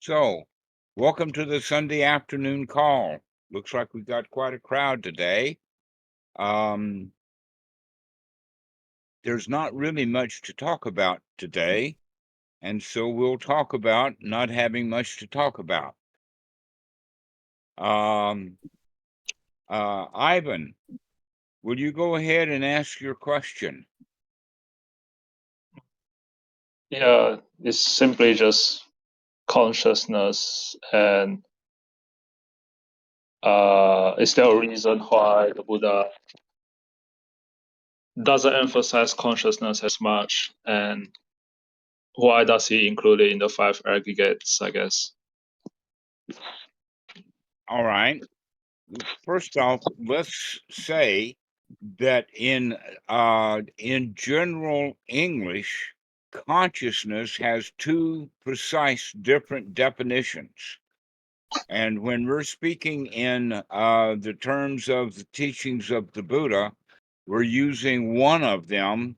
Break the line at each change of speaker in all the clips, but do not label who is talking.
So, welcome to the Sunday afternoon call. Looks like we've got quite a crowd today. Um, there's not really much to talk about today, and so we'll talk about not having much to talk about. Um, Ivan, will you go ahead and ask your question?
Yeah, it's simply just consciousness. And is there a reason why the Buddha doesn't emphasize consciousness as much? And why does he include it in the 5 aggregates, I guess?
All right. First off, let's say that in general English, consciousness has two precise different definitions. And when we're speaking in the terms of the teachings of the Buddha, we're using one of them.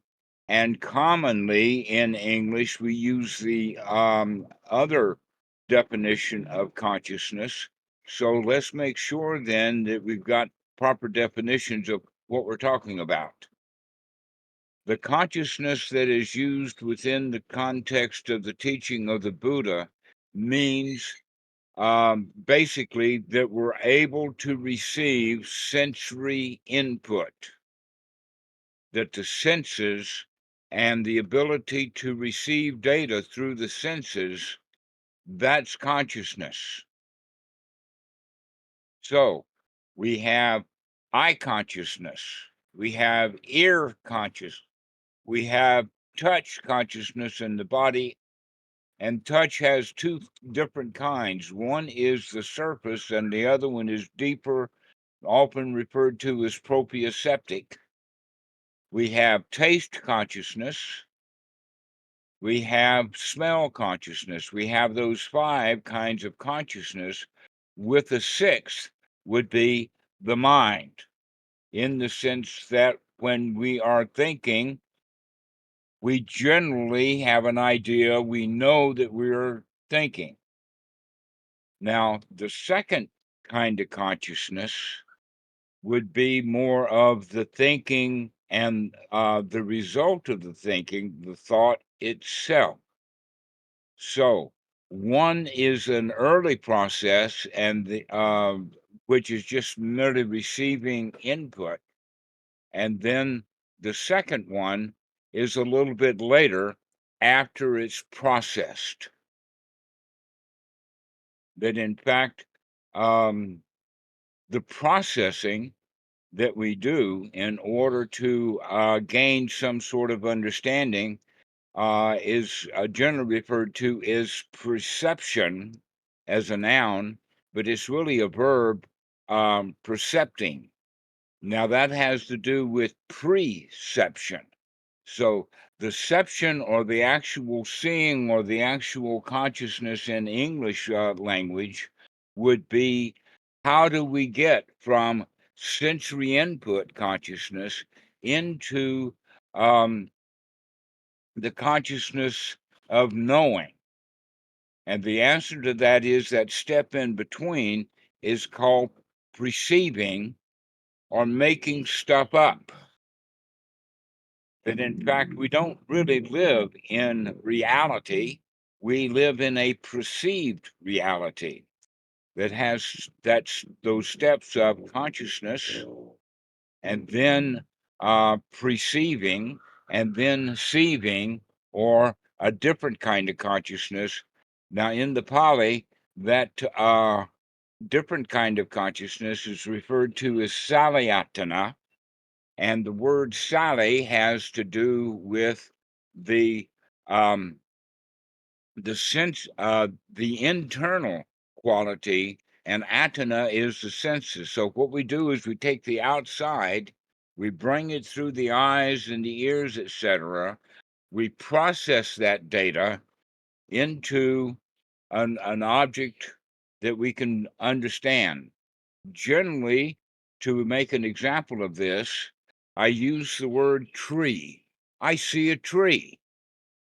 And commonly in English, we use the other definition of consciousness. So let's make sure then that we've got proper definitions of what we're talking about. The consciousness that is used within the context of the teaching of the Buddha means basically that we're able to receive sensory input, that the senses and the ability to receive data through the senses, that's consciousness. So we have eye consciousness, we have ear consciousness, we have touch consciousness in the body. And touch has two different kinds. One is the surface, and the other one is deeper, often referred to as proprioceptic. We have taste consciousness. We have smell consciousness. We have those 5 kinds of consciousness, with the 6th would be the mind, in the sense that when we are thinking, we generally have an idea, we know that we're thinking. Now, the second kind of consciousness would be more of the thinking and the result of the thinking, the thought itself. So, one is an early process, and the which is just merely receiving input, and then the second one is a little bit later after it's processed. That in fact, um, the processing that we do in order to gain some sort of understanding is generally referred to as perception as a noun, but it's really a verb, percepting. Now, that has to do with preception. So, the ception, or the actual seeing, or the actual consciousness in English language, would be, how do we get from sensory input consciousness into the consciousness of knowing? And the answer to that is that step in between is called perceiving, or making stuff up. That in fact, we don't really live in reality. We live in a perceived reality that has those steps of consciousness, and then perceiving, and then seeing, or a different kind of consciousness. Now, in the Pali, that different kind of consciousness is referred to as salayatana, and the word sali has to do with the sense, the internal quality, and atana is the senses. So what we do is we take the outside, we bring it through the eyes and the ears, etc. We process that data into an object that we can understand. Generally, to make an example of this, I use the word tree. I see a tree.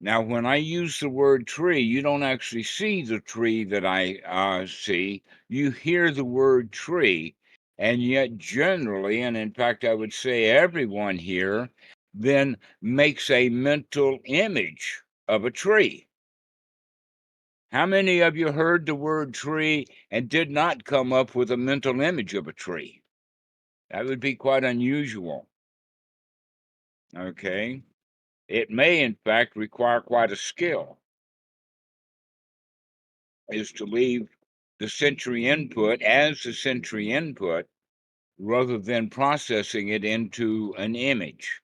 Now, when I use the word tree, you don't actually see the tree that I see. You hear the word tree, and yet generally, and in fact, I would say everyone here then makes a mental image of a tree. How many of you heard the word tree and did not come up with a mental image of a tree? That would be quite unusual. Okay. It may, in fact, require quite a skill, is to leave the sensory input as the sensory input rather than processing it into an image.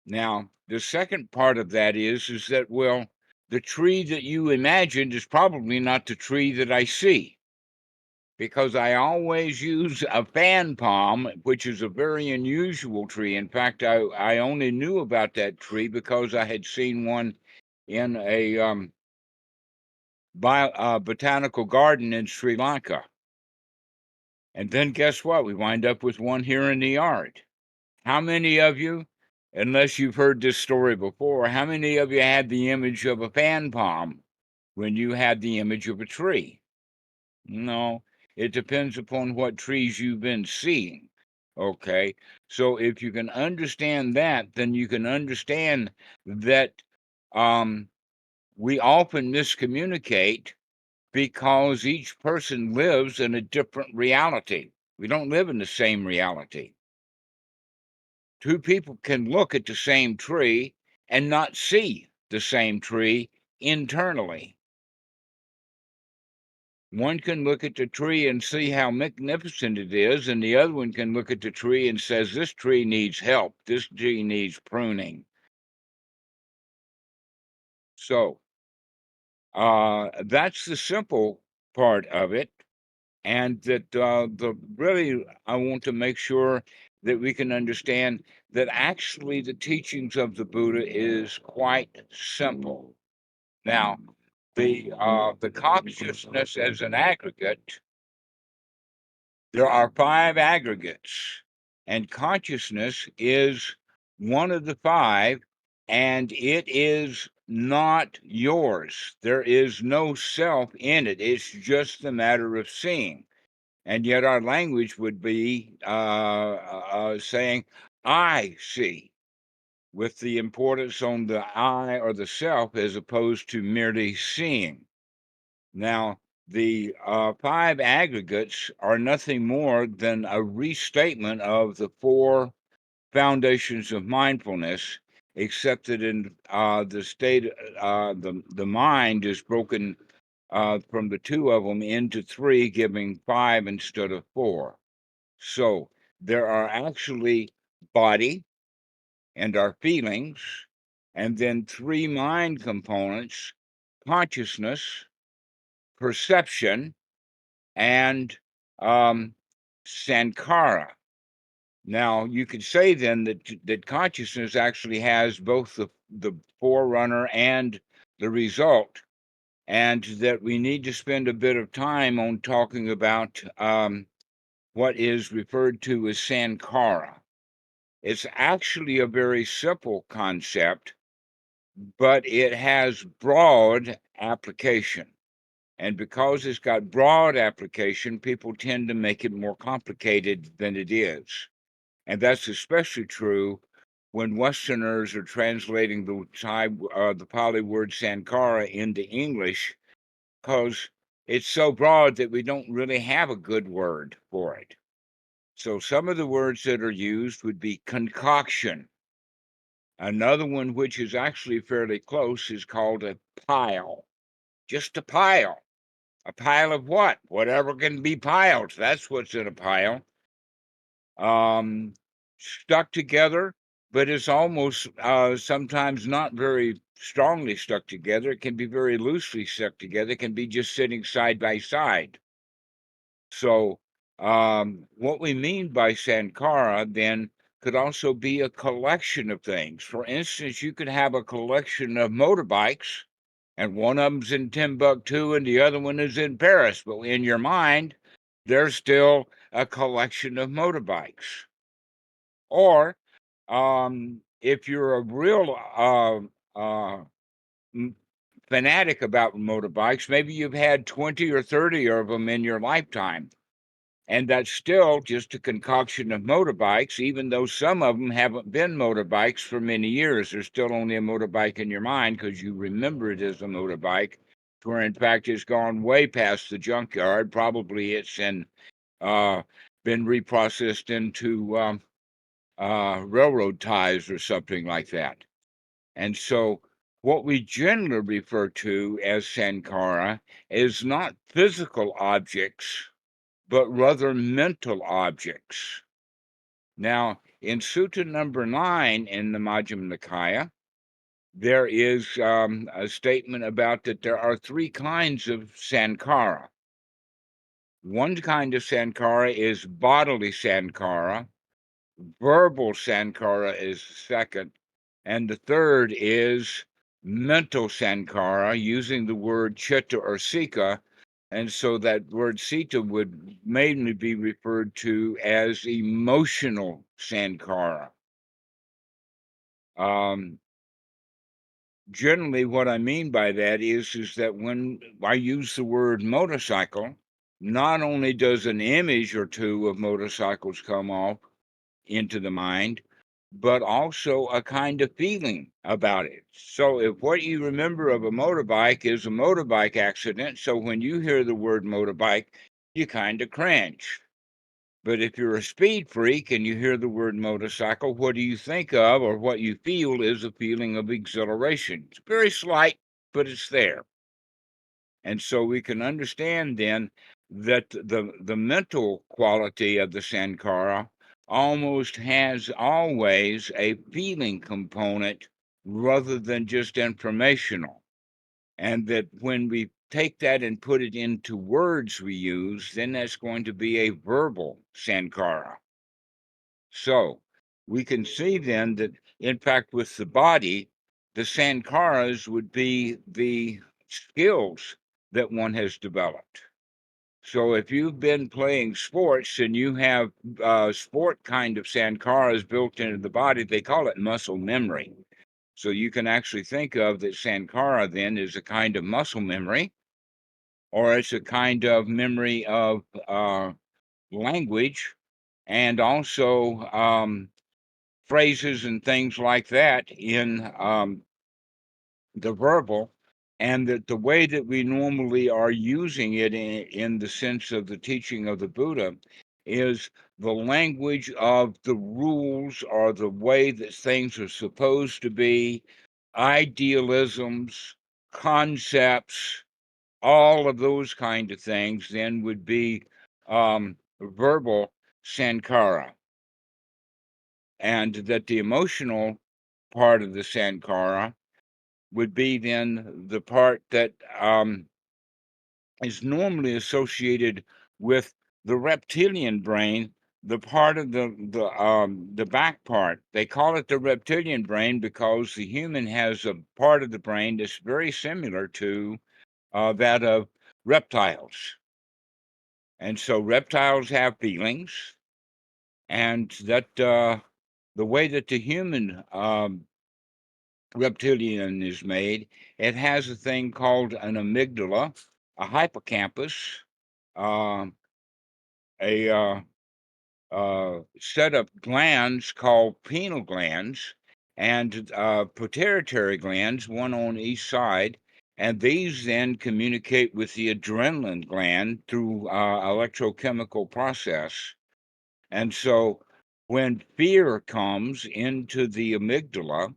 Now, the second part of that is that, well, the tree that you imagined is probably not the tree that I see, because I always use a fan palm, which is a very unusual tree. In fact, I only knew about that tree because I had seen one in a botanical garden in Sri Lanka. And then guess what? We wind up with one here in the yard. How many of you, unless you've heard this story before, how many of you had the image of a fan palm when you had the image of a tree? No, it depends upon what trees you've been seeing. Okay. So if you can understand that, then you can understand that we often miscommunicate because each person lives in a different reality. We don't live in the same reality. Two people can look at the same tree and not see the same tree internally. One can look at the tree and see how magnificent it is, and the other one can look at the tree and says, this tree needs help. This tree needs pruning. So that's the simple part of it. And that the really, I want to make sure that we can understand that actually the teachings of the Buddha is quite simple. Now, the consciousness as an aggregate, there are 5 aggregates, and consciousness is one of the 5, and it is not yours. There is no self in it. It's just a matter of seeing. And yet our language would be saying, I see, with the importance on the I or the self as opposed to merely seeing. Now, the 5 aggregates are nothing more than a restatement of the 4 foundations of mindfulness, except that in the state, the mind is broken from the 2 of them into 3, giving 5 instead of 4. So there are actually body and our feelings, and then 3 mind components: consciousness, perception, and sankhara. Now, you could say then that consciousness actually has both the forerunner and the result, and that we need to spend a bit of time on talking about what is referred to as sankhara. It's actually a very simple concept, but it has broad application. And because it's got broad application, people tend to make it more complicated than it is. And that's especially true when Westerners are translating the Pali word sankhara into English, because it's so broad that we don't really have a good word for it. So some of the words that are used would be concoction. Another one, which is actually fairly close, is called a pile. Just a pile. A pile of what? Whatever can be piled. That's what's in a pile. Stuck together, but it's almost sometimes not very strongly stuck together. It can be very loosely stuck together. It can be just sitting side by side. So, what we mean by sankhara then could also be a collection of things. For instance, you could have a collection of motorbikes, and one of them's in Timbuktu and the other one is in Paris. But in your mind, there's still a collection of motorbikes. Or if you're a real fanatic about motorbikes. Maybe you've had 20 or 30 of them in your lifetime. And that's still just a concoction of motorbikes, even though some of them haven't been motorbikes for many years. There's still only a motorbike in your mind because you remember it as a motorbike, where in fact it's gone way past the junkyard. Probably it's been reprocessed into railroad ties or something like that. And so what we generally refer to as sankhara is not physical objects, but rather mental objects. Now, in Sutta number 9 in the Majjhima Nikaya, there is a statement about that there are 3 kinds of sankhara. One kind of sankhara is bodily sankhara, verbal sankhara is the second, and the third is mental sankhara, using the word chitta or sika. And so that word sita would mainly be referred to as emotional sankhara. Generally, what I mean by that is that when I use the word motorcycle, not only does an image or two of motorcycles come off into the mind, but also a kind of feeling about it. So if what you remember of a motorbike is a motorbike accident, so when you hear the word motorbike, you kind of cringe. But if you're a speed freak and you hear the word motorcycle, what do you think of, or what you feel is a feeling of exhilaration? It's very slight, but it's there. And so we can understand then that the mental quality of the sankhara almost has always a feeling component rather than just informational. And that when we take that and put it into words we use, then that's going to be a verbal sankhara. So we can see then that, in fact, with the body, the sankharas would be the skills that one has developed. So if you've been playing sports and you have sport kind of sankharas built into the body, they call it muscle memory. So you can actually think of that sankhara then is a kind of muscle memory, or it's a kind of memory of language, and also phrases and things like that in the verbal, and that the way that we normally are using it in the sense of the teaching of the Buddha is the language of the rules, or the way that things are supposed to be, idealisms, concepts, all of those kind of things then would be verbal sankhara. And that the emotional part of the sankhara would be then the part that is normally associated with the reptilian brain, the part of the back part. They call it the reptilian brain because the human has a part of the brain that's very similar to that of reptiles. And so reptiles have feelings, and that the way that the human reptilian is made, it has a thing called an amygdala, a hippocampus, um, a set of glands called pineal glands, and pituitary glands, one on each side. And these then communicate with the adrenaline gland through electrochemical process. And so when fear comes into the amygdala,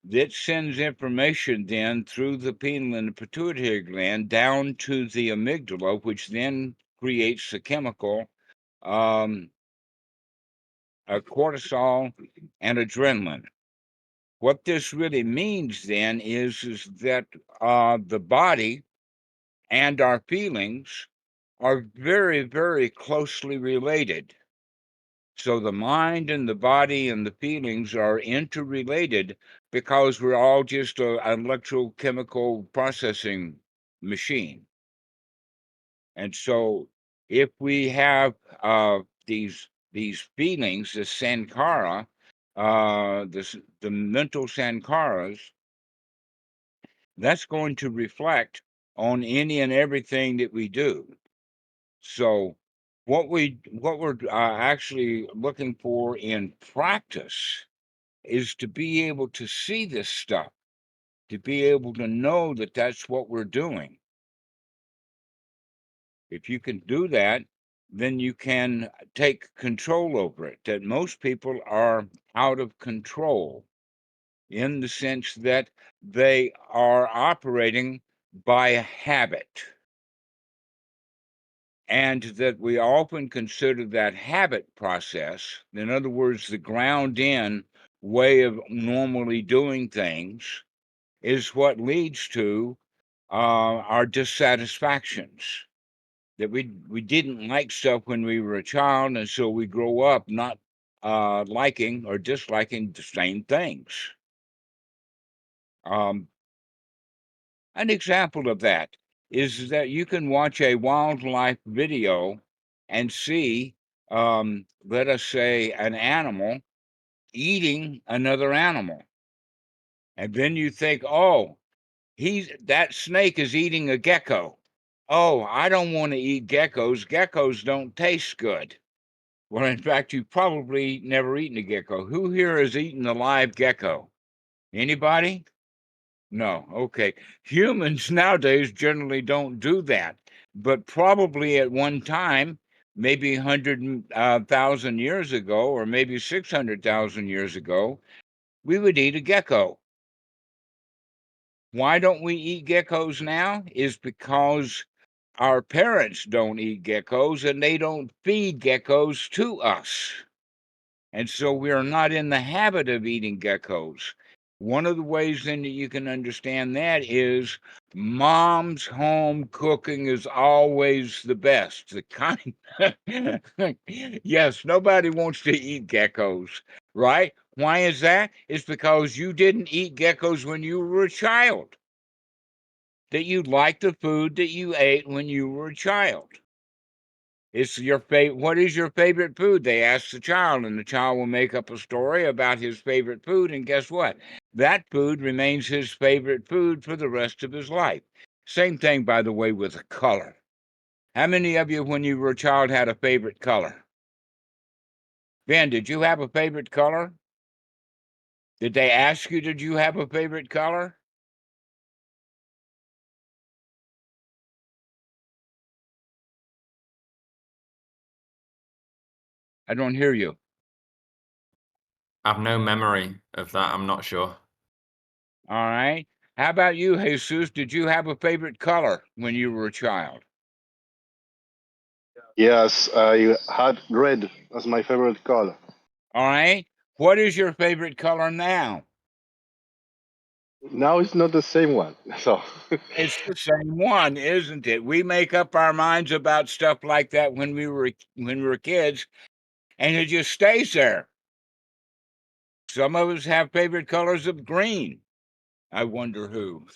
that sends information then through the pineal and the pituitary gland down to the amygdala, which then creates the chemical cortisol and adrenaline. What this really means then is that the body and our feelings are very, very closely related. So the mind and the body and the feelings are interrelated because we're all just an electrochemical processing machine. And so if we have these feelings, the sankhara, the mental sankharas, that's going to reflect on any and everything that we do. So what we're actually looking for in practice is to be able to see this stuff, to be able to know that that's what we're doing. If you can do that, then you can take control over it. That most people are out of control in the sense that they are operating by habit. And that we often consider that habit process, in other words, the ground in way of normally doing things, is what leads to our dissatisfactions. That we didn't like stuff when we were a child, and so we grow up not liking or disliking the same things. An example of that is that you can watch a wildlife video and see, let us say, an animal eating another animal, and then you think, "Oh, that snake is eating a gecko. Oh, I don't want to eat geckos. Geckos don't taste good." Well, in fact, you've probably never eaten a gecko. Who here has eaten a live gecko? Anybody? No. Okay. Humans nowadays generally don't do that, but probably at one time, maybe 100,000 years ago, or maybe 600,000 years ago, we would eat a gecko. Why don't we eat geckos now? Is because our parents don't eat geckos and they don't feed geckos to us. And so we are not in the habit of eating geckos. One of the ways then that you can understand that is mom's home cooking is always the best. The kind yes, nobody wants to eat geckos, right? Why is that? It's because you didn't eat geckos when you were a child. That you liked the food that you ate when you were a child. It's your favorite. What is your favorite food? They ask the child, and the child will make up a story about his favorite food. And guess what? That food remains his favorite food for the rest of his life. Same thing, by the way, with a color. How many of you, when you were a child, had a favorite color? Ben, did you have a favorite color? Did they ask you, did you have a favorite color? I don't hear you.
I have no memory of that. I'm not sure.
All right. How about you, Jesus? Did you have a favorite color when you were a child?
Yes, I had red as my favorite color.
All right. What is your favorite color now?
Now it's not the same one. So
It's the same one, isn't it? We make up our minds about stuff like that when we were kids, and it just stays there. Some of us have favorite colors of green. I wonder who.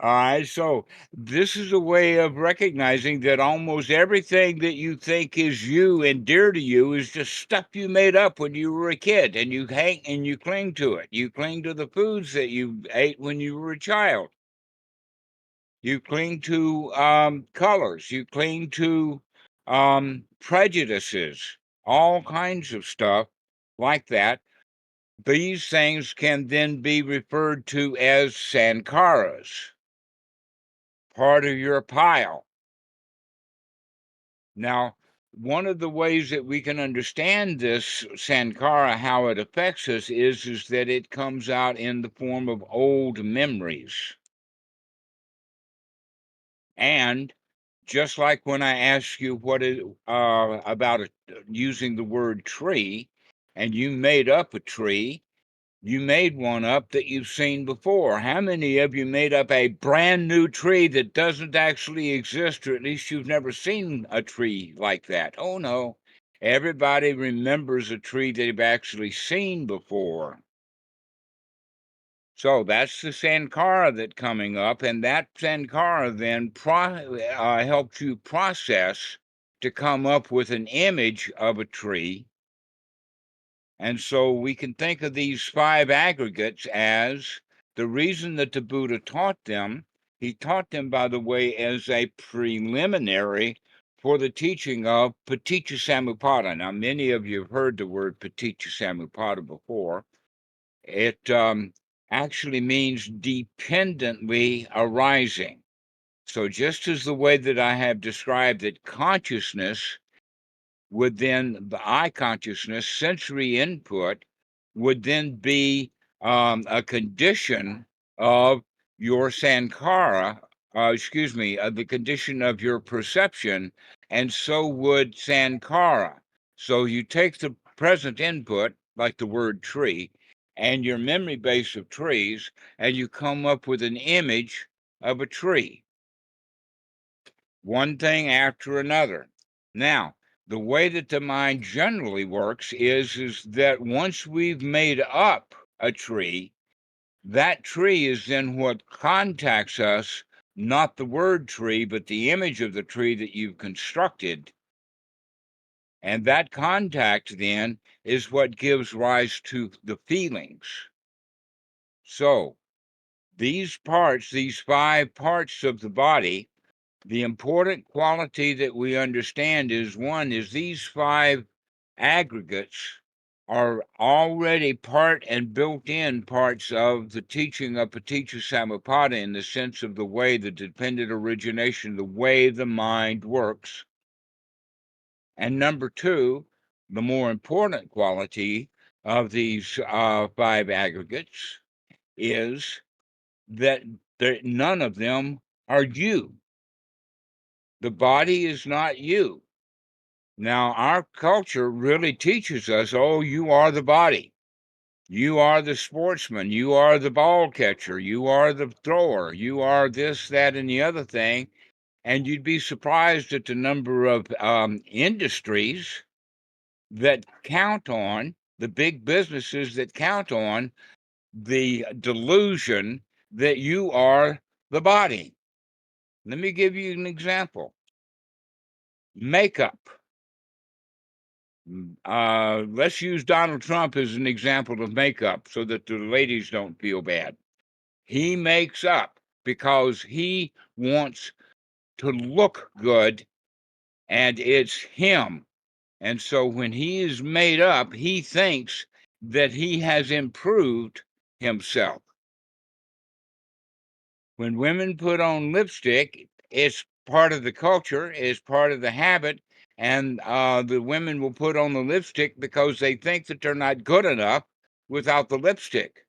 All right, so this is a way of recognizing that almost everything that you think is you and dear to you is just stuff you made up when you were a kid, and you hang and you cling to it. You cling to the foods that you ate when you were a child. You cling to colors. You cling to prejudices, all kinds of stuff like that. These things can then be referred to as sankharas, part of your pile. Now, one of the ways that we can understand this sankhara, how it affects us, is that it comes out in the form of old memories. And just like when I asked you what is about using the word tree, and you made up a tree, you made one up that you've seen before. How many of you made up a brand new tree that doesn't actually exist, or at least you've never seen a tree like that? Oh no, everybody remembers a tree they've actually seen before. So that's the Sankara that's coming up, and that Sankara then helps you process to come up with an image of a tree. And so we can think of these 5 aggregates as the reason that the Buddha taught them, he taught them, by the way, as a preliminary for the teaching of Paticca Samuppada. Now, many of you have heard the word Paticca Samuppada before. It actually means dependently arising. So just as the way that I have described that consciousness would then, the eye consciousness, sensory input, would then be a condition of your sankhara, the condition of your perception, and so would sankhara. So you take the present input, like the word tree, and your memory base of trees, and you come up with an image of a tree. One thing after another. Now, the way that the mind generally works is that once we've made up a tree, that tree is then what contacts us, not the word tree, but the image of the tree that you've constructed. And that contact then is what gives rise to the feelings. So these parts, these 5 parts of the body, the important quality that we understand is, one, is these 5 aggregates are already part and built-in parts of the teaching of Paticca Samuppada, in the sense of the way the dependent origination, the way the mind works. And number 2, the more important quality of these 5 aggregates is that none of them are you. The body is not you. Now, our culture really teaches us, oh, you are the body. You are the sportsman. You are the ball catcher. You are the thrower. You are this, that, and the other thing. And you'd be surprised at the number of industries that count on, the big businesses that count on the delusion that you are the body. Let me give you an example. Makeup. Let's use Donald Trump as an example of makeup so that the ladies don't feel bad. He makes up because he wants to look good, and it's him. And so when he is made up, he thinks that he has improved himself. When women put on lipstick, it's part of the culture, it's part of the habit, and the women will put on the lipstick because they think that they're not good enough without the lipstick.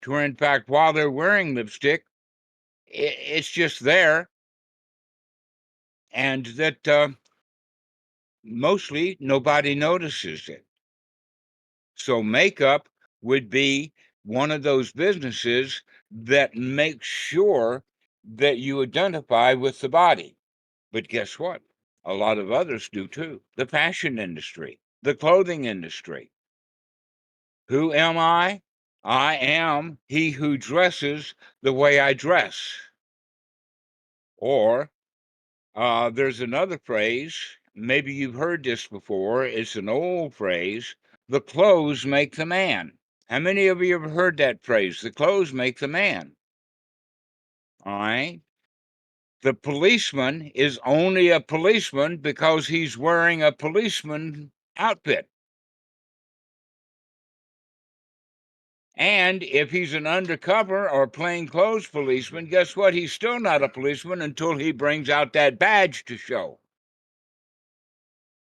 To where, in fact, while they're wearing lipstick, it's just there, and that mostly nobody notices it. So makeup would be one of those businesses that makes sure that you identify with the body. But guess what? A lot of others do too. The fashion industry, the clothing industry. Who am I? I am he who dresses the way I dress. Or there's another phrase, maybe you've heard this before, it's an old phrase, the clothes make the man. How many of you have heard that phrase? The clothes make the man. All right. The policeman is only a policeman because he's wearing a policeman outfit. And if he's an undercover or plainclothes policeman, guess what? He's still not a policeman until he brings out that badge to show.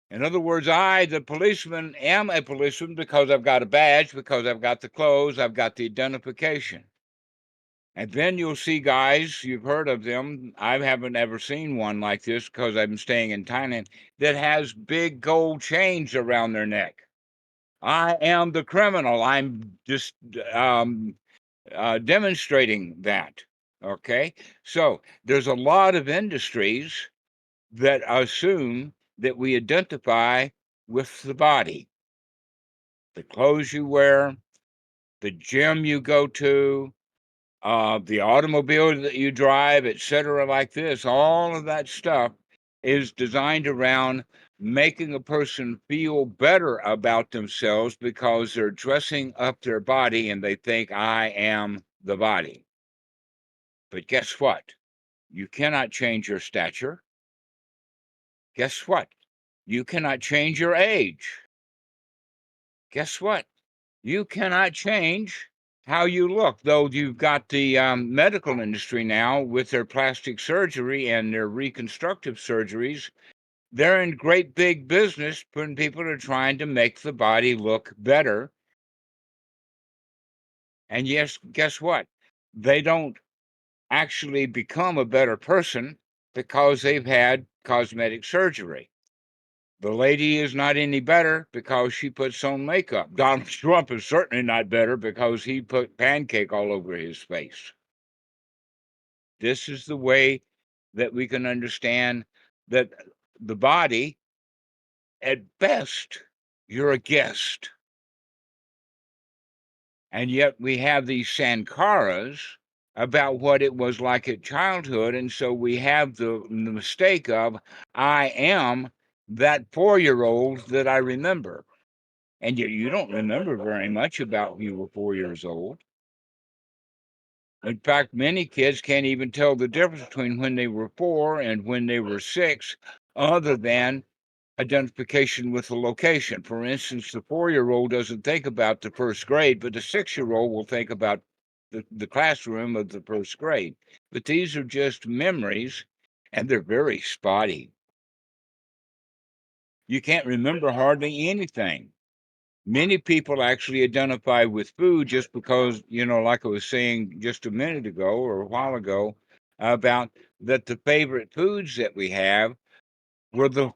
In other words, I, the policeman, am a policeman because I've got a badge, because I've got the clothes, I've got the identification. And then you'll see guys, you've heard of them. I haven't ever seen one like this because I'm staying in Thailand, that has big gold chains around their neck. I am the criminal. I'm just demonstrating that. Okay. So there's a lot of industries that assume that we identify with the body. The clothes you wear, the gym you go to, the automobile that you drive, etc., like this, all of that stuff is designed around making a person feel better about themselves because they're dressing up their body and they think, I am the body. But guess what? You cannot change your stature. Guess what? You cannot change your age. Guess what? You cannot change how you look, though you've got the medical industry now with their plastic surgery and their reconstructive surgeries. They're in great big business when people are trying to make the body look better. And yes, guess what? They don't actually become a better person because they've had cosmetic surgery. The lady is not any better because she puts on makeup. Donald Trump is certainly not better because he put pancake all over his face. This is the way that we can understand that the body, at best, you're a guest. And yet we have these sankaras about what it was like at childhood. And so we have the mistake of, I am that 4-year-old that I remember. And yet you don't remember very much about when you were 4 years old. In fact, many kids can't even tell the difference between when they were 4 and when they were 6, other than identification with the location. For instance, the 4-year-old doesn't think about the first grade, but the 6-year-old will think about the classroom of the first grade. But these are just memories, and they're very spotty. You can't remember hardly anything. Many people actually identify with food just because, like I was saying just a minute ago or a while ago, about that the favorite foods that we have were the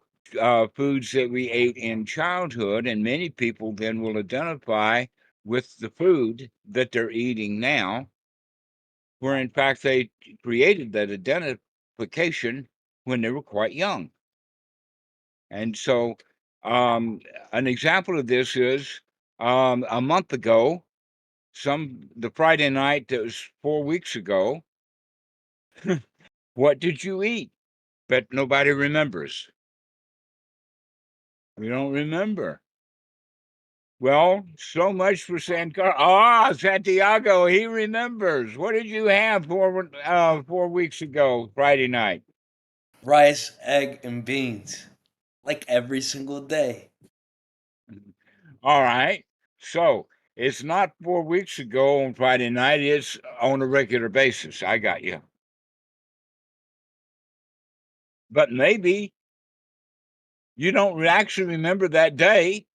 foods that we ate in childhood, and many people then will identify with the food that they're eating now, where in fact they created that identification when they were quite young. And so an example of this is a month ago, the Friday night that was 4 weeks ago, what did you eat? Bet nobody remembers. We don't remember. Well, so much for Santiago, he remembers. What did you have 4 weeks ago, Friday night?
Rice, egg, and beans. Like every single day.
All right. So it's not 4 weeks ago on Friday night. It's on a regular basis. I got you. But maybe you don't actually remember that day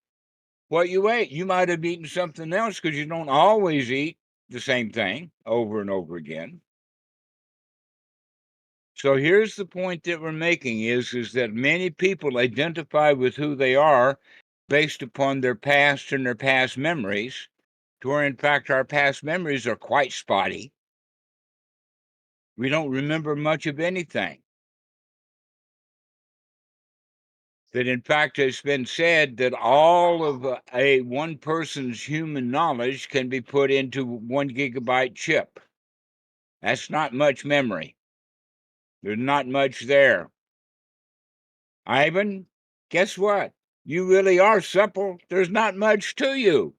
what you ate. You might have eaten something else because you don't always eat the same thing over and over again. So here's the point that we're making is that many people identify with who they are based upon their past and their past memories, to where in fact our past memories are quite spotty. We don't remember much of anything. That in fact it's been said that all of one person's human knowledge can be put into 1 gigabyte chip. That's not much memory. There's not much there. Ivan, guess what? You really are supple. There's not much to you.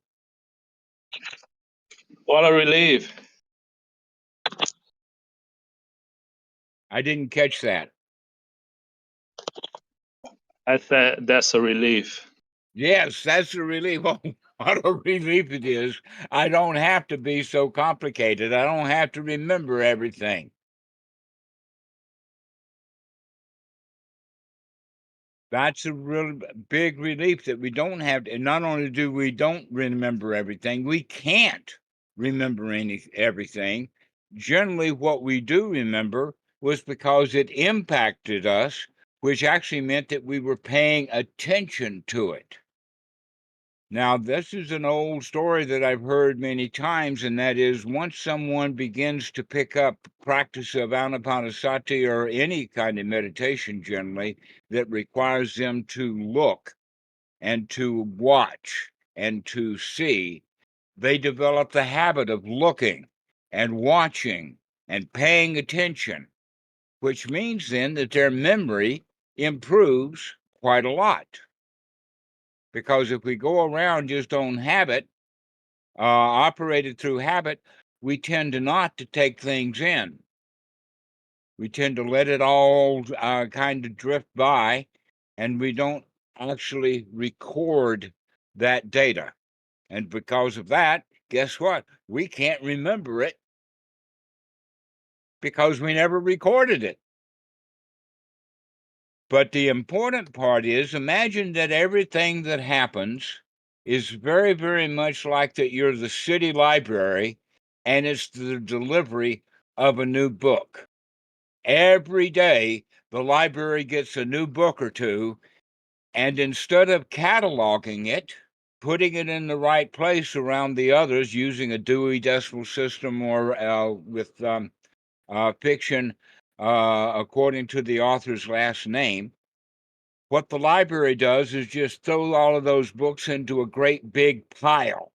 What a relief.
I didn't catch that.
I said that's a relief.
Yes, that's a relief. Oh, what a relief it is. I don't have to be so complicated. I don't have to remember everything. That's a real big relief that we don't have to, and not only do we don't remember everything, we can't remember everything. Generally, what we do remember was because it impacted us, which actually meant that we were paying attention to it. Now, this is an old story that I've heard many times, and that is once someone begins to pick up practice of anapanasati or any kind of meditation generally that requires them to look and to watch and to see, they develop the habit of looking and watching and paying attention, which means then that their memory improves quite a lot. Because if we go around just on habit, operated through habit, we tend to not to take things in. We tend to let it all kind of drift by, and we don't actually record that data. And because of that, guess what? We can't remember it because we never recorded it. But the important part is, imagine that everything that happens is very, very much like that you're the city library and it's the delivery of a new book. Every day, the library gets a new book or two, and instead of cataloging it, putting it in the right place around the others using a Dewey Decimal System or with fiction according to the author's last name, what the library does is just throw all of those books into a great big pile.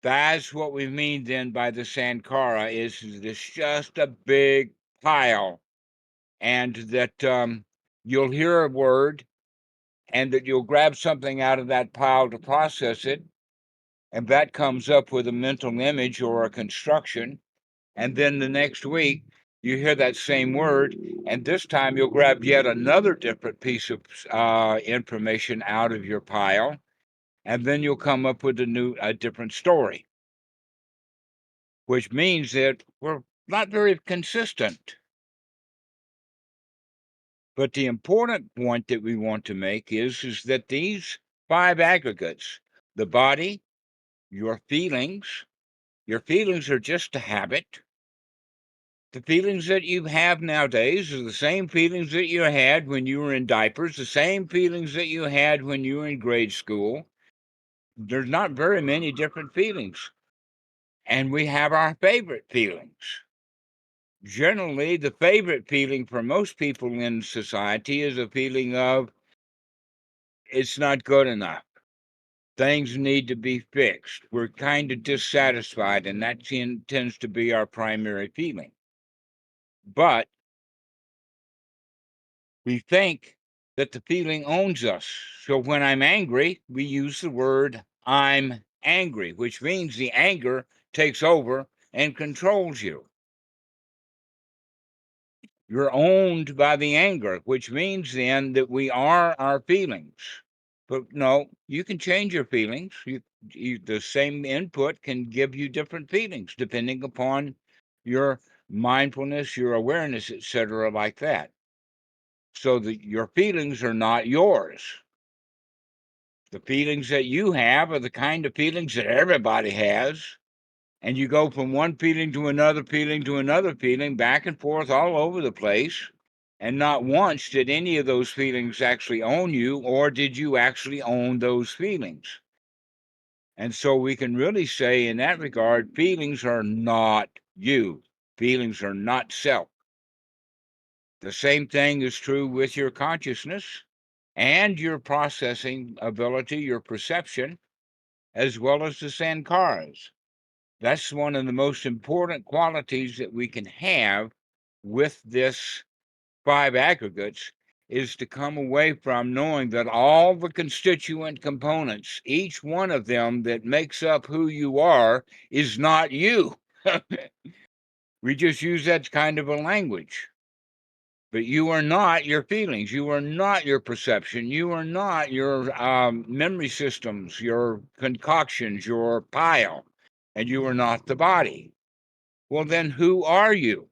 That's what we mean then by the Sankara, is it's just a big pile. And that you'll hear a word and that you'll grab something out of that pile to process it. And that comes up with a mental image or a construction. And then the next week, you hear that same word, and this time you'll grab yet another different piece of information out of your pile, and then you'll come up with a different story, which means that we're not very consistent. But the important point that we want to make is that these 5 aggregates, the body, your feelings are just a habit. The feelings that you have nowadays are the same feelings that you had when you were in diapers, the same feelings that you had when you were in grade school. There's not very many different feelings. And we have our favorite feelings. Generally, the favorite feeling for most people in society is a feeling of it's not good enough. Things need to be fixed. We're kind of dissatisfied, and that tends to be our primary feeling. But we think that the feeling owns us. So when I'm angry, we use the word I'm angry, which means the anger takes over and controls you. You're owned by the anger, which means then that we are our feelings. But no, you can change your feelings. The same input can give you different feelings depending upon your mindfulness, your awareness, etc., like that. So that your feelings are not yours. The feelings that you have are the kind of feelings that everybody has. And you go from one feeling to another feeling to another feeling, back and forth all over the place. And not once did any of those feelings actually own you, or did you actually own those feelings. And so we can really say in that regard, feelings are not you. Feelings are not self. The same thing is true with your consciousness and your processing ability, your perception, as well as the sankharas. That's one of the most important qualities that we can have with this 5 aggregates, is to come away from knowing that all the constituent components, each one of them that makes up who you are, is not you. We just use that kind of a language. But you are not your feelings. You are not your perception. You are not your memory systems, your concoctions, your pile, and you are not the body. Well, then who are you?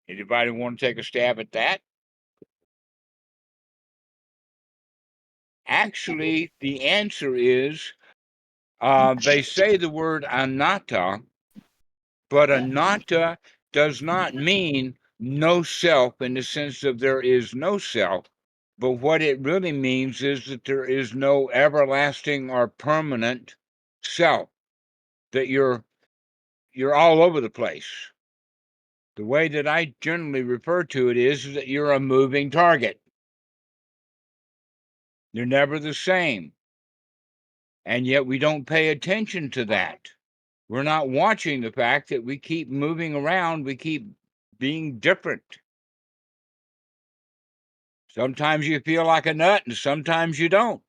Anybody want to take a stab at that? Actually, the answer is they say the word anatta, but anatta does not mean no self in the sense of there is no self. But what it really means is that there is no everlasting or permanent self, that you're all over the place. The way that I generally refer to it is that you're a moving target. You're never the same. And yet we don't pay attention to that. We're not watching the fact that we keep moving around, we keep being different. Sometimes you feel like a nut and sometimes you don't.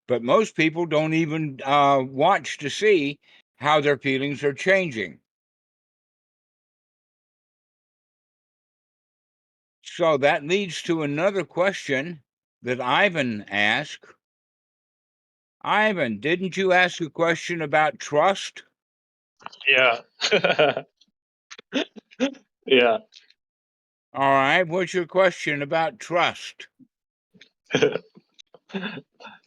But most people don't even watch to see how their feelings are changing. So that leads to another question that Ivan asked. Ivan, didn't you ask a question about trust?
Yeah. Yeah.
All right. What's your question about trust?
I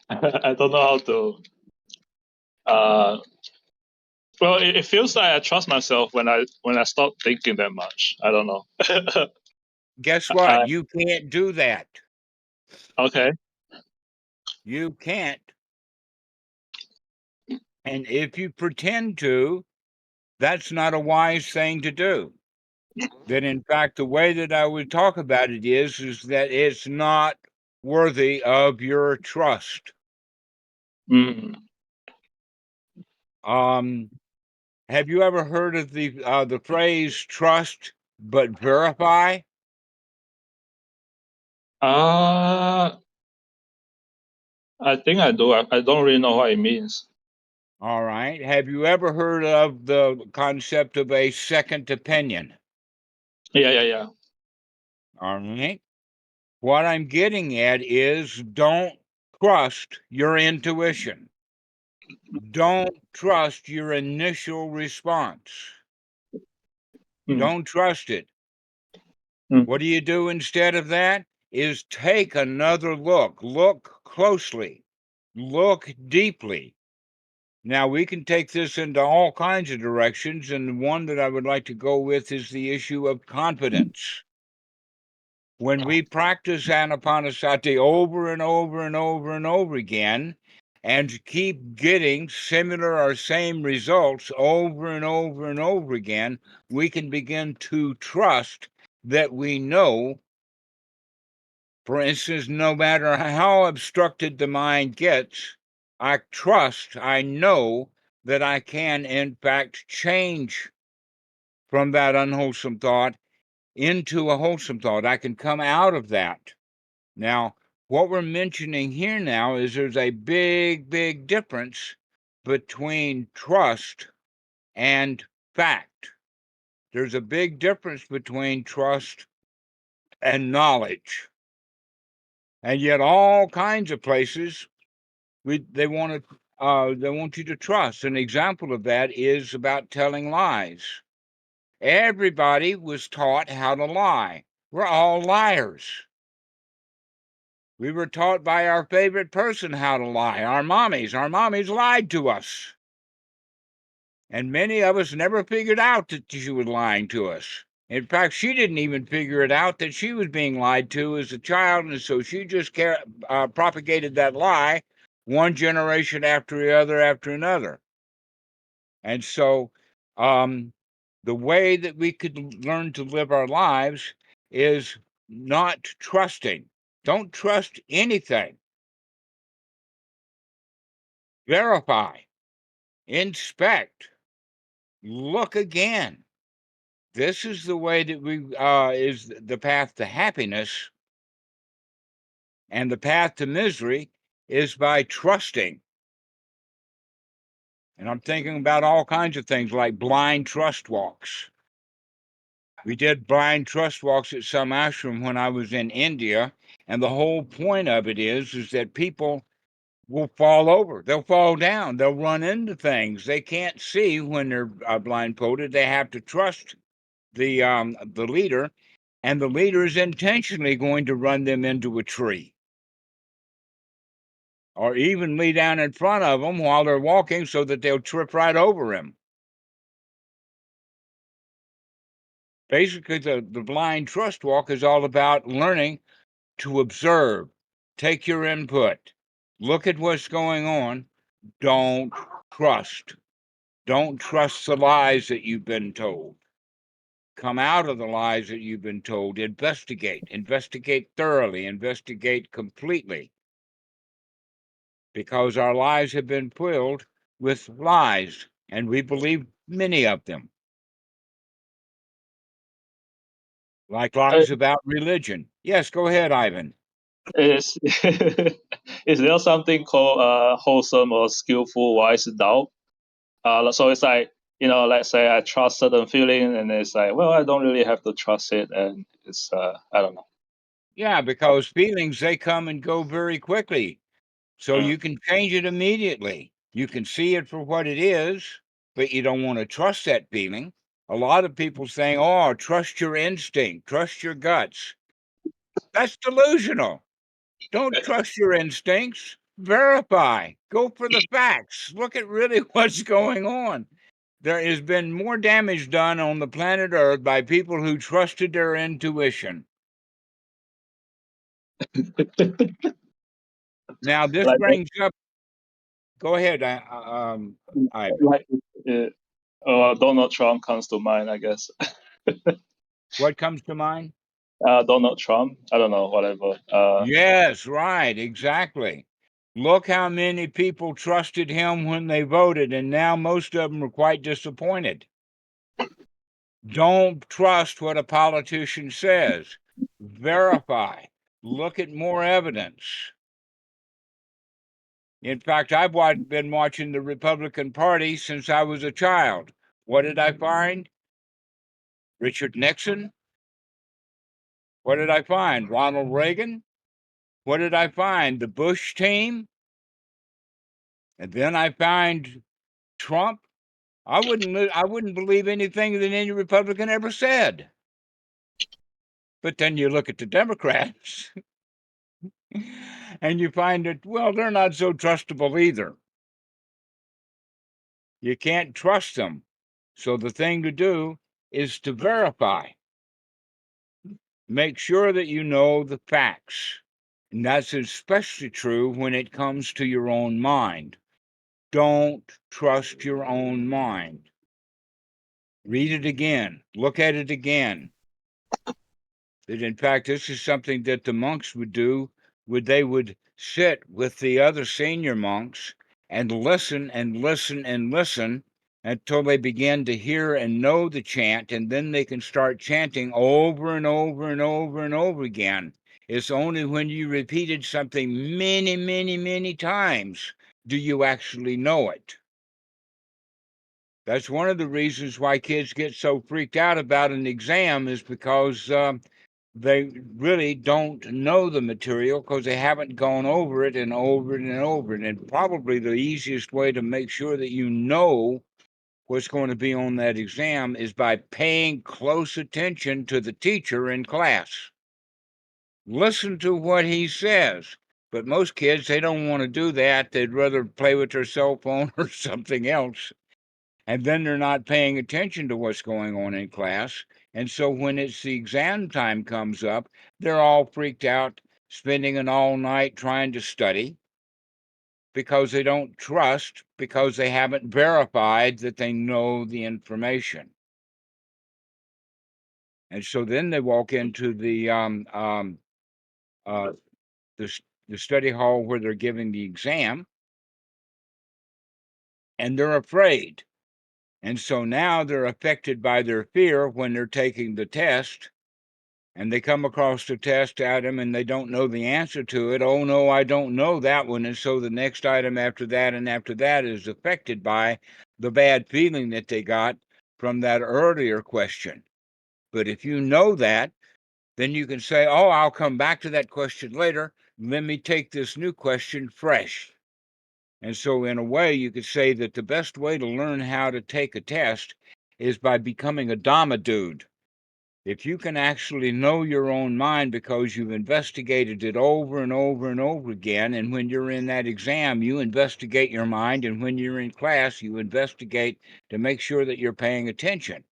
don't know how to. Well, it feels like I trust myself when I stop thinking that much. I don't know.
Guess what? You can't do that.
Okay.
You can't. And if you pretend to, that's not a wise thing to do. That in fact, the way that I would talk about it is that it's not worthy of your trust.
Mm.
Have you ever heard of the phrase trust but verify?
I think I do. I don't really know what it means.
All right. Have you ever heard of the concept of a second opinion?
Yeah.
All right. What I'm getting at is don't trust your intuition. Don't trust your initial response.
Mm.
Don't trust it.
Mm.
What do you do instead of that? Is take another look. Look closely. Look deeply. Now, we can take this into all kinds of directions, and the one that I would like to go with is the issue of confidence. When we practice Anapanasati over and over and over and over again, and keep getting similar or same results over and over and over again, we can begin to trust that we know. For instance, no matter how obstructed the mind gets, I trust, I know that I can, in fact, change from that unwholesome thought into a wholesome thought. I can come out of that. Now, what we're mentioning here now is there's a big, big difference between trust and fact. There's a big difference between trust and knowledge. And yet all kinds of places they want you to trust. An example of that is about telling lies. Everybody was taught how to lie. We're all liars. We were taught by our favorite person how to lie, our mommies. Our mommies lied to us. And many of us never figured out that she was lying to us. In fact, she didn't even figure it out that she was being lied to as a child, and so she just propagated that lie one generation after the other after another. And so the way that we could learn to live our lives is not trusting. Don't trust anything. Verify, inspect, look again. This is the way that we is the path to happiness, and the path to misery is by trusting. And I'm thinking about all kinds of things like blind trust walks. We did blind trust walks at some ashram when I was in India, and the whole point of it is that people will fall over, they'll fall down, they'll run into things. They can't see when they're blindfolded. They have to trust the leader, and the leader is intentionally going to run them into a tree, or even lay down in front of them while they're walking so that they'll trip right over him. Basically, the blind trust walk is all about learning to observe, take your input, look at what's going on. Don't trust. Don't trust the lies that you've been told. Come out of the lies that you've been told. Investigate thoroughly, investigate completely. Because our lives have been filled with lies, and we believe many of them. Like lies about religion. Yes, go ahead, Ivan.
Is is there something called wholesome or skillful wise doubt? So it's like, let's say I trust certain feeling, and it's like, well, I don't really have to trust it, and it's I don't know.
Yeah, because feelings, they come and go very quickly. So
Mm.
you can change it immediately. You can see it for what it is, but you don't want to trust that feeling. A lot of people saying, oh, trust your instinct, trust your guts. That's delusional. Don't trust your instincts. Verify. Go for the facts. Look at really what's going on. There has been more damage done on the planet Earth by people who trusted their intuition. Now, this
Like
brings up. Go ahead.
like Donald Trump comes to mind, I guess.
What comes to mind?
Donald Trump. I don't know, whatever.
Yes, right, exactly. Look how many people trusted him when they voted, and now most of them are quite disappointed. Don't trust what a politician says. Verify. Look at more evidence. In fact, I've been watching the Republican Party since I was a child. What did I find? Richard Nixon. What did I find? Ronald Reagan. What did I find? The Bush team. And then I find Trump. I wouldn't believe anything that any Republican ever said. But then you look at the Democrats and you find that, well, they're not so trustable either. You can't trust them. So the thing to do is to verify. Make sure that you know the facts. And that's especially true when it comes to your own mind. Don't trust your own mind. Read it again. Look at it again. That in fact, this is something that the monks would do. They would sit with the other senior monks and listen and listen and listen until they began to hear and know the chant, and then they can start chanting over and over and over and over again. It's only when you repeated something many, many, many times do you actually know it. That's one of the reasons why kids get so freaked out about an exam, is because they really don't know the material because they haven't gone over it and over it and over it. And probably the easiest way to make sure that you know what's going to be on that exam is by paying close attention to the teacher in class. Listen to what he says. But most kids, they don't want to do that. They'd rather play with their cell phone or something else. And then they're not paying attention to what's going on in class. And so when it's the exam time comes up, they're all freaked out, spending an all night trying to study because they don't trust, because they haven't verified that they know the information. And so then they walk into the study hall where they're giving the exam, and they're afraid. And so now they're affected by their fear when they're taking the test, and they come across the test item and they don't know the answer to it. Oh no, I don't know that one. And so the next item after that and after that is affected by the bad feeling that they got from that earlier question. But if you know that, then you can say, oh, I'll come back to that question later. Let me take this new question fresh. And so in a way, you could say that the best way to learn how to take a test is by becoming a Dhamma dude. If you can actually know your own mind because you've investigated it over and over and over again, and when you're in that exam, you investigate your mind, and when you're in class, you investigate to make sure that you're paying attention.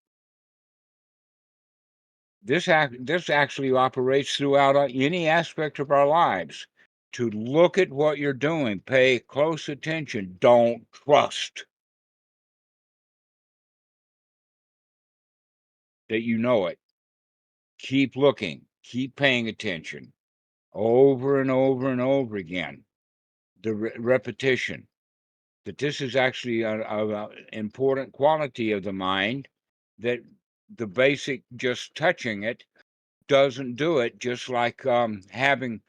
This actually operates throughout any aspect of our lives. To look at what you're doing, pay close attention, don't trust that you know it. Keep looking, keep paying attention over and over and over again. The repetition, that this is actually an important quality of the mind, that the basic just touching it doesn't do it, just like having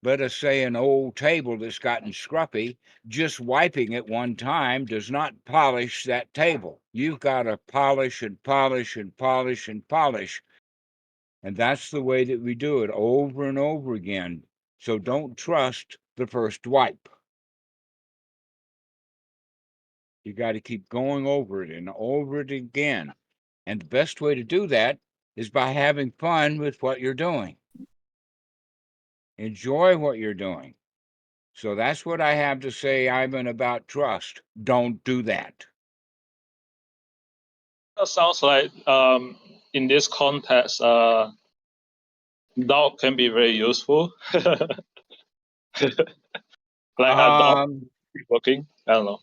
let us say, an old table that's gotten scruffy, just wiping it one time does not polish that table. You've got to polish and polish and polish and polish. And that's the way that we do it over and over again. So don't trust the first wipe. You got to keep going over it and over it again. And the best way to do that is by having fun with what you're doing. Enjoy what you're doing. So that's what I have to say, Ivan, about trust. Don't do that.
That sounds like in this context, doubt can be very useful. Like doubt working. I don't know.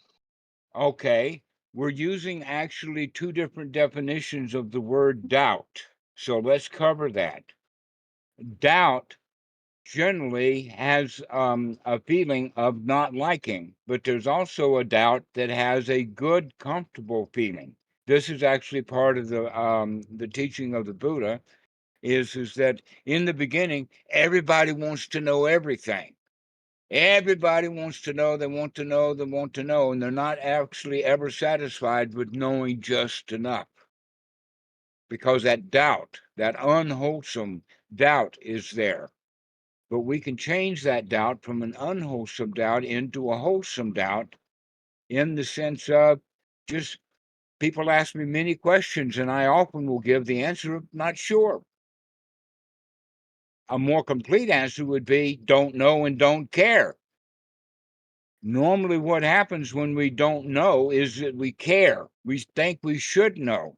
Okay, we're using actually two different definitions of the word doubt. So let's cover that. Doubt generally has a feeling of not liking, but there's also a doubt that has a good, comfortable feeling. This is actually part of the teaching of the Buddha, is that in the beginning, everybody wants to know everything. Everybody wants to know, they want to know, they want to know, and they're not actually ever satisfied with knowing just enough. Because that doubt, that unwholesome doubt is there. But we can change that doubt from an unwholesome doubt into a wholesome doubt, in the sense of just, people ask me many questions and I often will give the answer of not sure. A more complete answer would be don't know and don't care. Normally what happens when we don't know is that we care. We think we should know.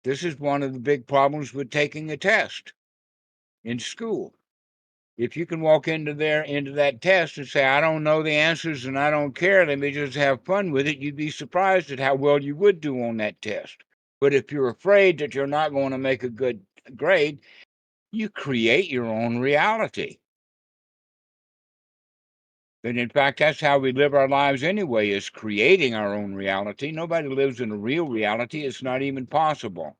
This is one of the big problems with taking a test in school. If you can walk into that test and say, I don't know the answers and I don't care, let me just have fun with it, you'd be surprised at how well you would do on that test. But if you're afraid that you're not going to make a good grade, you create your own reality. And in fact, that's how we live our lives anyway, is creating our own reality. Nobody lives in a real reality. It's not even possible.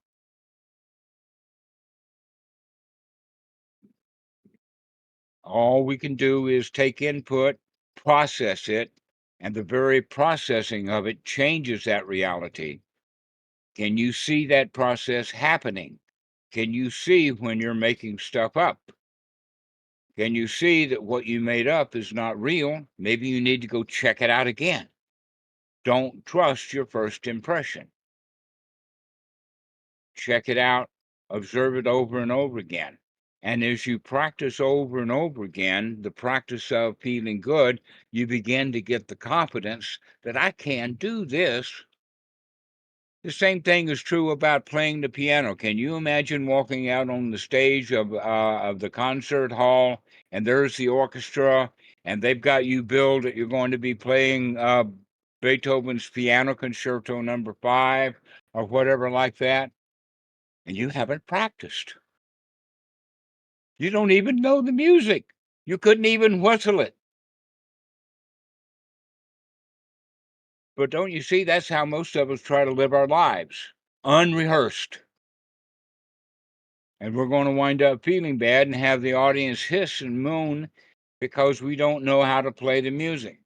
All we can do is take input, process it, and the very processing of it changes that reality. Can you see that process happening? Can you see when you're making stuff up? Can you see that what you made up is not real? Maybe you need to go check it out again. Don't trust your first impression. Check it out, observe it over and over again. And as you practice over and over again, the practice of feeling good, you begin to get the confidence that I can do this. The same thing is true about playing the piano. Can you imagine walking out on the stage of the concert hall, and there's the orchestra, and they've got you billed that you're going to be playing Beethoven's Piano Concerto No. 5 or whatever like that, and you haven't practiced. You don't even know the music. You couldn't even whistle it. But don't you see, that's how most of us try to live our lives, unrehearsed. And we're going to wind up feeling bad and have the audience hiss and moan because we don't know how to play the music.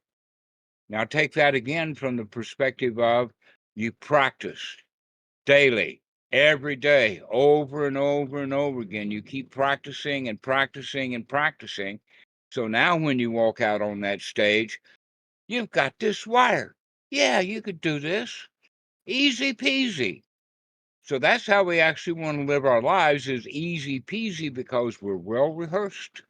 Now take that again from the perspective of you practice daily, every day, over and over and over again. You keep practicing and practicing and practicing. So now when you walk out on that stage, you've got this wire. Yeah, you could do this. Easy peasy. So that's how we actually want to live our lives, is easy peasy, because we're well rehearsed.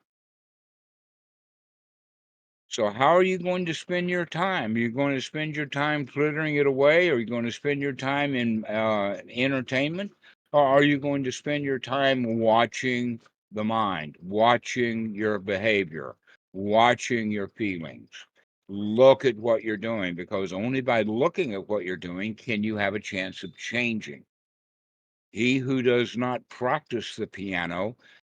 So how are you going to spend your time? Are you going to spend your time frittering it away? Are you going to spend your time in entertainment? Or are you going to spend your time watching the mind, watching your behavior, watching your feelings? Look at what you're doing, because only by looking at what you're doing can you have a chance of changing. He who does not practice the piano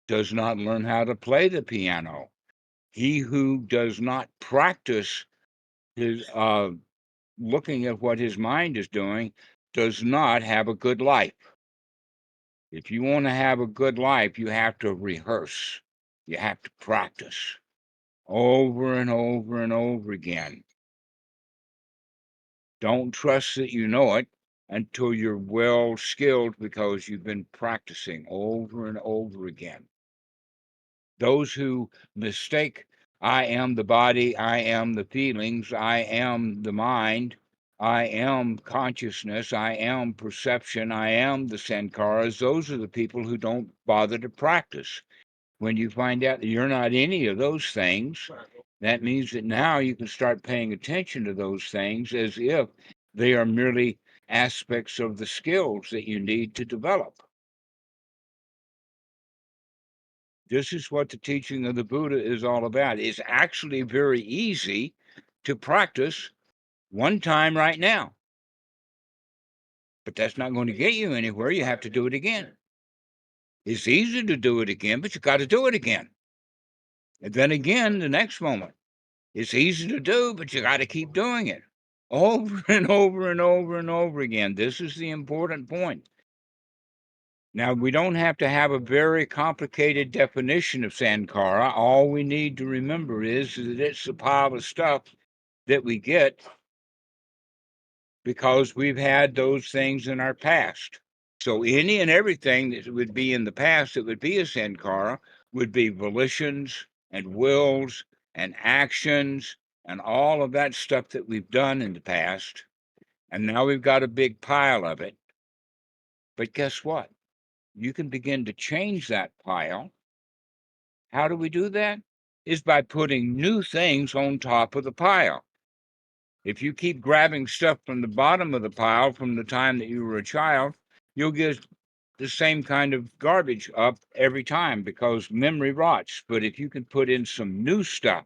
does not learn how to play the piano. He who does not practice his looking at what his mind is doing does not have a good life. If you want to have a good life, you have to rehearse. You have to practice. over and over and over again. Don't trust that you know it until you're well skilled, because you've been practicing over and over again. Those who mistake, I am the body, I am the feelings, I am the mind, I am consciousness, I am perception, I am the sankharas, those are the people who don't bother to practice. When you find out that you're not any of those things, that means that now you can start paying attention to those things as if they are merely aspects of the skills that you need to develop. This is what the teaching of the Buddha is all about. It's actually very easy to practice one time right now. But that's not going to get you anywhere. You have to do it again. It's easy to do it again, but you got to do it again. And then again, the next moment. It's easy to do, but you got to keep doing it over and over and over and over again. This is the important point. Now, we don't have to have a very complicated definition of Sankara. All we need to remember is that it's a pile of stuff that we get because we've had those things in our past. So any and everything that would be in the past that would be a Sankara would be volitions and wills and actions and all of that stuff that we've done in the past. And now we've got a big pile of it. But guess what? You can begin to change that pile. How do we do that? Is by putting new things on top of the pile. If you keep grabbing stuff from the bottom of the pile from the time that you were a child, you'll get the same kind of garbage up every time because memory rots. But if you can put in some new stuff,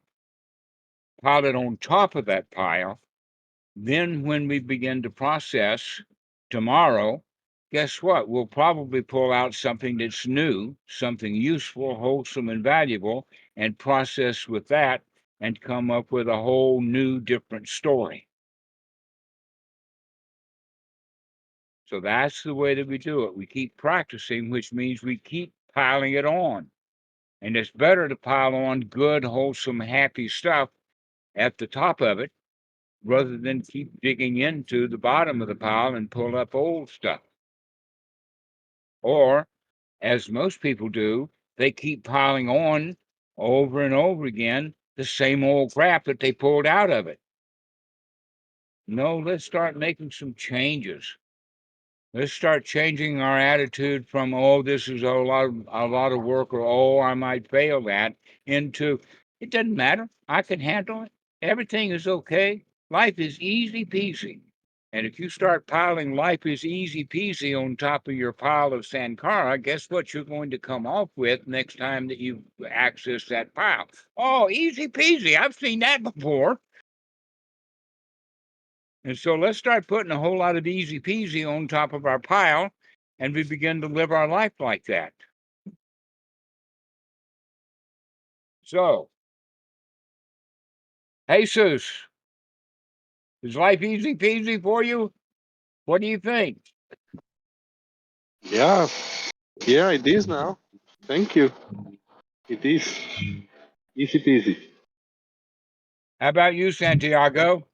pile it on top of that pile, then when we begin to process tomorrow, guess what? We'll probably pull out something that's new, something useful, wholesome, and valuable, and process with that and come up with a whole new, different story. So that's the way that we do it. We keep practicing, which means we keep piling it on. And it's better to pile on good, wholesome, happy stuff at the top of it rather than keep digging into the bottom of the pile and pull up old stuff. Or, as most people do, they keep piling on over and over again the same old crap that they pulled out of it. No, let's start making some changes. Let's start changing our attitude from, oh, this is a lot of work, or oh, I might fail that, into it doesn't matter. I can handle it. Everything is okay. Life is easy peasy. And if you start piling life is easy peasy on top of your pile of Sankara, guess what you're going to come off with next time that you access that pile? Oh, easy peasy. I've seen that before. And so let's start putting a whole lot of easy peasy on top of our pile, and we begin to live our life like that. So, Jesus, is life easy peasy for you? What do you think?
Yeah, it is now. Thank you. It is easy peasy.
How about you, Santiago?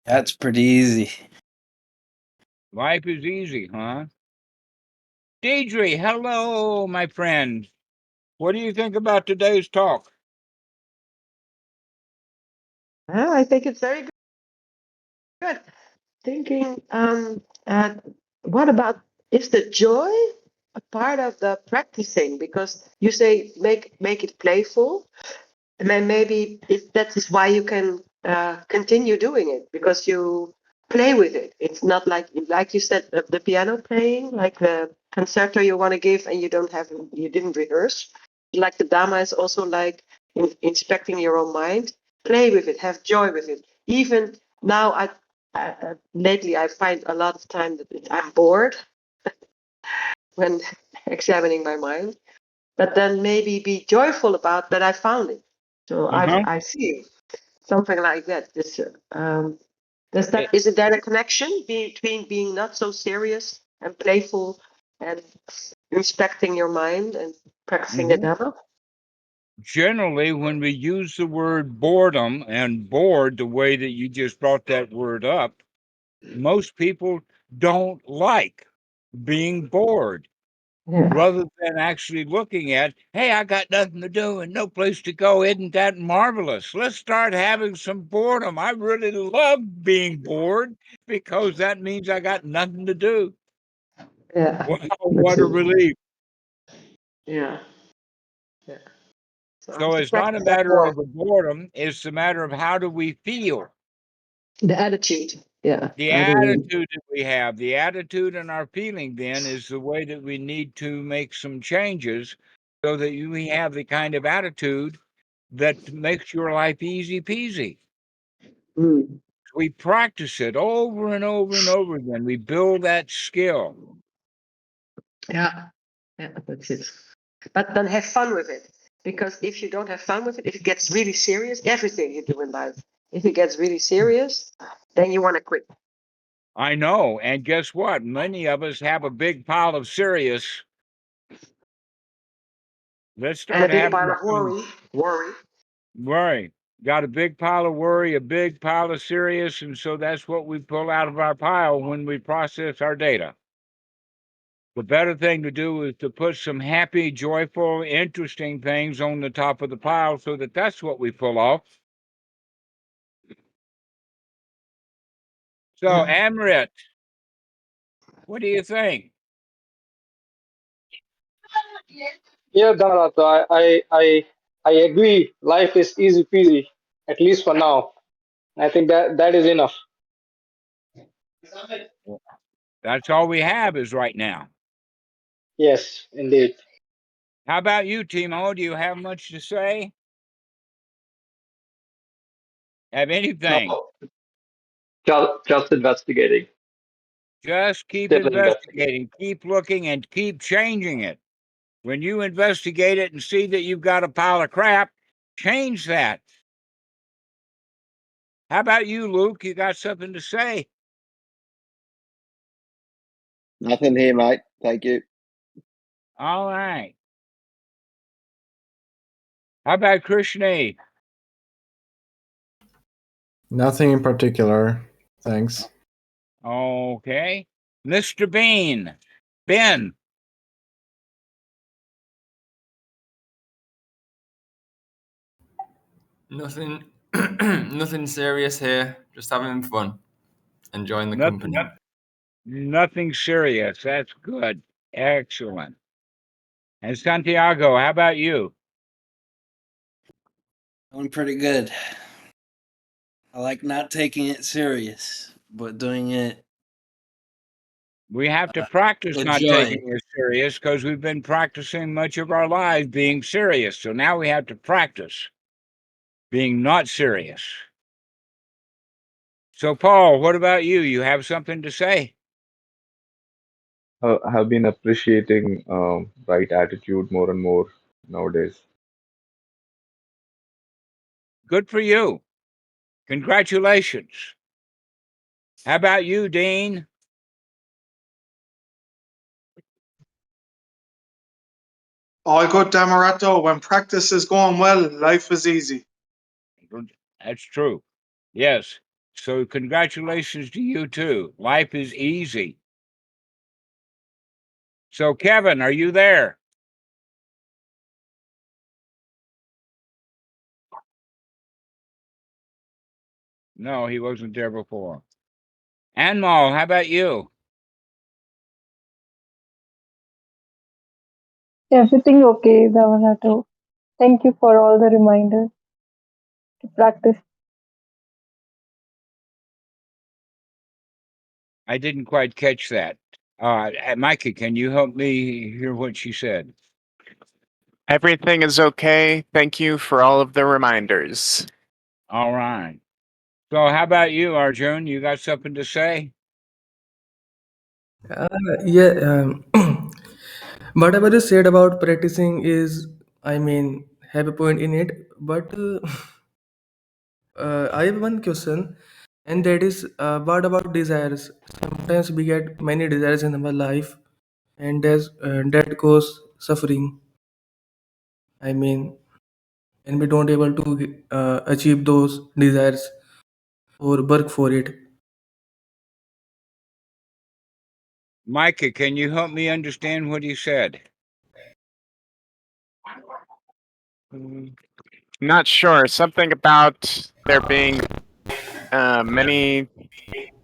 That's pretty easy.
Life is easy, huh? Deidre, hello, my friend. What do you think about today's talk?
I think it's very good. Thinking, what about, is the joy a part of the practicing? Because you say make it playful, and then maybe that is why you can continue doing it, because you play with it. It's not like you said, the piano playing, like the concerto you want to give and you didn't rehearse. Like the Dhamma is also like inspecting your own mind. Play with it, have joy with it. Even now, lately I find a lot of time that I'm bored when examining my mind, but then maybe be joyful about that I found it. So I see something like that. This is there a connection between being not so serious and playful and inspecting your mind and practicing the Dhamma?
Generally, when we use the word boredom and bored the way that you just brought that word up, most people don't like being bored.
Yeah.
Rather than actually looking at, hey, I got nothing to do and no place to go. Isn't that marvelous? Let's start having some boredom. I really love being bored because that means I got nothing to do.
Yeah.
Wow, what a relief.
Yeah. Yeah.
So it's not a matter of a boredom, it's a matter of how do we feel.
The attitude. Yeah.
The attitude that we have, the attitude and our feeling then is the way that we need to make some changes so that we have the kind of attitude that makes your life easy peasy.
Mm.
We practice it over and over and over again. We build that skill.
Yeah. Yeah, that's it. But then have fun with it. Because if you don't have fun with it, if it gets really serious, everything you do in life, if it gets really serious, then you want to quit.
I know. And guess what? Many of us have a big pile of serious. Let's start
And a big
having
pile of worry.
Worry. Got a big pile of worry, a big pile of serious, and so that's what we pull out of our pile when we process our data. The better thing to do is to put some happy, joyful, interesting things on the top of the pile so that that's what we pull off. So, Amrit, what do you think?
Yeah, Dhammarato, I agree. Life is easy peasy, at least for now. I think that is enough.
That's all we have is right now.
Yes, indeed.
How about you, Timo? Do you have much to say? Have anything?
No, just investigating.
Just keep
Still
investigating, keep looking, and keep changing it. When you investigate it and see that you've got a pile of crap, change that. How about you, Luke? You got something to say?
Nothing here, mate. Thank you.
All right. How about Krishna?
Nothing in particular. Thanks.
Okay. Mr. Bean. Ben.
Nothing, nothing serious here. Just having fun, enjoying the company.
Nothing serious. That's good. Excellent. And Santiago, how about you?
I'm pretty good. I like not taking it serious, but doing it.
We have to practice
with
not
joy.
taking it serious because we've been practicing much of our lives being serious. So now we have to practice being not serious. So, Paul, what about you? You have something to say?
I have been appreciating right attitude more and more nowadays.
Good for you. Congratulations. How about you, Dean?
All good, Dhammarato. When practice is going well, life is easy.
That's true. Yes. So congratulations to you too. Life is easy. So Kevin, are you there? No, he wasn't there before. Anmol, how about you?
Everything okay, Dhammarato. Thank you for all the reminders to practice.
I didn't quite catch that. Micah, can you help me hear what she said?
Everything is okay. Thank you for all of the reminders.
All right. So how about you, Arjun? You got something to say?
Yeah, whatever you said about practicing is, have a point in it. But I have one question, and that is, what about desires? Sometimes we get many desires in our life, and that cause suffering. I mean, when we don't able to achieve those desires or work for it.
Micah, can you help me understand what he said?
Not sure. Something about there being many.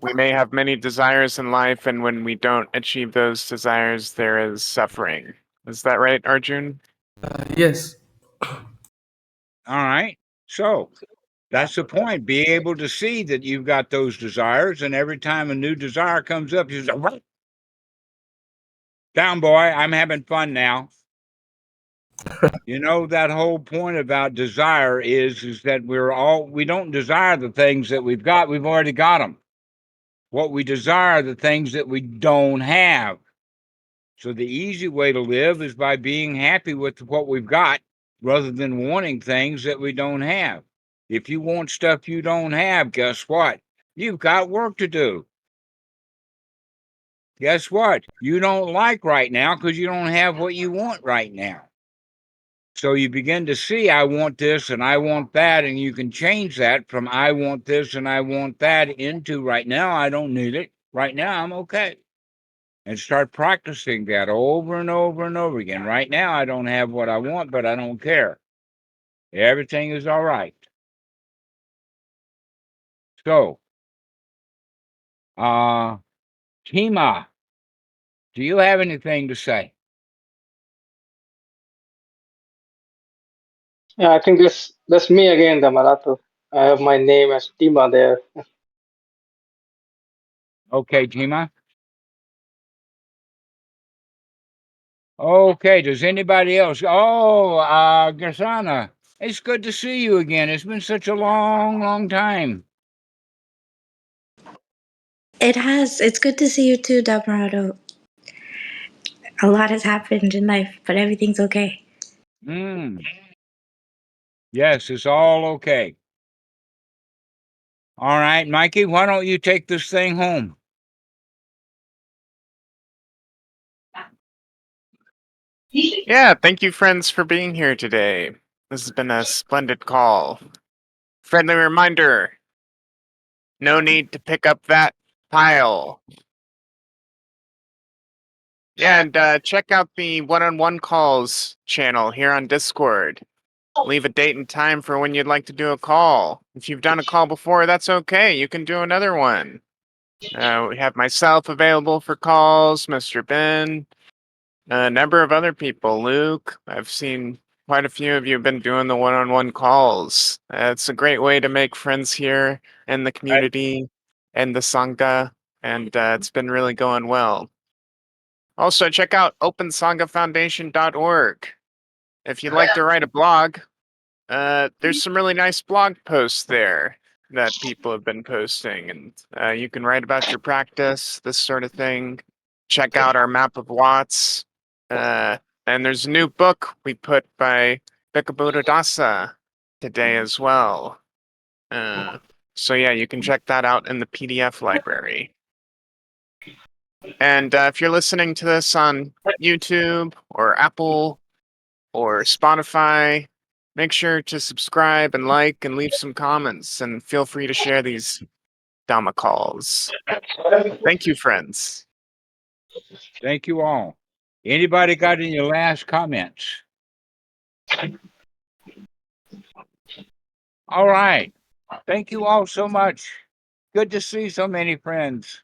We may have many desires in life, and when we don't achieve those desires, there is suffering. Is that right, Arjun?
Yes.
All right. So that's the point. Be able to see that you've got those desires, and every time a new desire comes up, you say, "What? Down, boy, I'm having fun now." You know, that whole point about desire is that we don't desire the things that we've got. We've already got them. What we desire are the things that we don't have. So the easy way to live is by being happy with what we've got rather than wanting things that we don't have. If you want stuff you don't have, guess what? You've got work to do. Guess what? You don't like right now because you don't have what you want right now. So you begin to see, I want this and I want that, and you can change that from I want this and I want that into right now, I don't need it. Right now, I'm okay. And start practicing that over and over and over again. Right now, I don't have what I want, but I don't care. Everything is all right. So, Tima, do you have anything to say?
Yeah, I think that's me again, Dhammarato. I have my name as Tima there.
Okay, Tima. Okay, does anybody else? Oh, Gasana, it's good to see you again. It's been such a long, long time.
It has. It's good to see you too, Dhammarato. A lot has happened in life, but everything's okay.
Yes, it's all okay. All right, Mikey, why don't you take this thing home?
Yeah, thank you, friends, for being here today. This has been a splendid call. Friendly reminder, no need to pick up that pile. Yeah, and check out the one-on-one calls channel here on Discord. Leave a date and time for when you'd like to do a call. If you've done a call before, that's okay. You can do another one. We have myself available for calls, Mr. Ben, a number of other people. Luke, I've seen quite a few of you have been doing the one-on-one calls. It's a great way to make friends here in the community and the Sangha, and it's been really going well. Also, check out OpenSanghaFoundation.org. If you'd like to write a blog, there's some really nice blog posts there that people have been posting, and you can write about your practice, this sort of thing. Check out our map of Watts. And there's a new book we put by Buddhadasa today as well. So yeah, you can check that out in the PDF library. And if you're listening to this on YouTube or Apple or Spotify, make sure to subscribe and like and leave some comments, and feel free to share these Dhamma calls. Thank you, friends.
Thank you all. Anybody got any last comments? All right. Thank you all so much. Good to see so many friends.